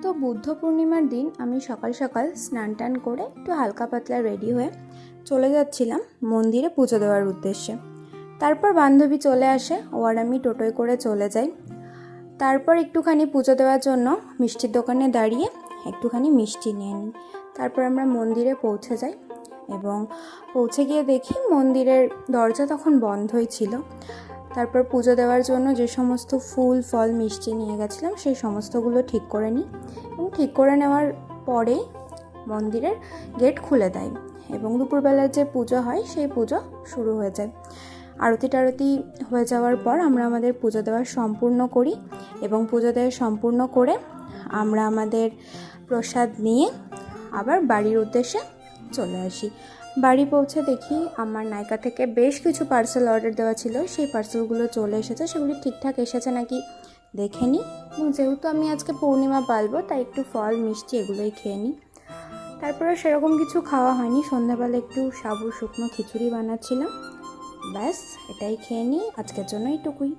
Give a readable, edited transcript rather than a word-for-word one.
তো বুদ্ধ পূর্ণিমার দিন আমি সকাল সকাল স্নান টান করে একটু হালকা পাতলা রেডি হয়ে চলে যাচ্ছিলাম মন্দিরে পুজো দেওয়ার উদ্দেশ্যে। তারপর বান্ধবী চলে আসে, ও আর আমি টোটোয় করে চলে যাই। তারপর একটুখানি পুজো দেওয়ার জন্য মিষ্টির দোকানে দাঁড়িয়ে একটুখানি মিষ্টি নিয়ে নিই। তারপর আমরা মন্দিরে পৌঁছে যাই এবং পৌঁছে গিয়ে দেখি মন্দিরের দরজা তখন বন্ধই ছিল। তারপর পুজো দেওয়ার জন্য যে সমস্ত ফুল ফল মিষ্টি নিয়ে গেছিলাম সেই সমস্তগুলো ঠিক করে নিই এবং ঠিক করে নেওয়ার পরেই মন্দিরের গেট খুলে দেয় এবং দুপুরবেলার যে পুজো হয় সেই পুজো শুরু হয়ে যায়। আরতি টারতি হয়ে যাওয়ার পর আমরা আমাদের পুজো দেওয়া সম্পূর্ণ করি এবং পুজো দেওয়া সম্পূর্ণ করে আমরা আমাদের প্রসাদ নিয়ে আবার বাড়ির উদ্দেশ্যে চলে আসি। বাড়ি পৌঁছে দেখি আমার নায়িকা থেকে বেশ কিছু পার্সেল অর্ডার দেওয়া ছিল, সেই পার্সেলগুলো চলে এসেছে। সেগুলি ঠিকঠাক এসেছে নাকি দেখে নিই এবং যেহেতু আমি আজকে পূর্ণিমা পালবো তাই একটু ফল মিষ্টি এগুলোই খেয়ে নিই। তারপরে সেরকম কিছু খাওয়া হয়নি, সন্ধ্যাবেলা একটু সাবু শুকনো খিচুড়ি বানাচ্ছিলাম, ব্যাস এটাই খেয়ে নিই। আজকের জন্য এইটুকুই।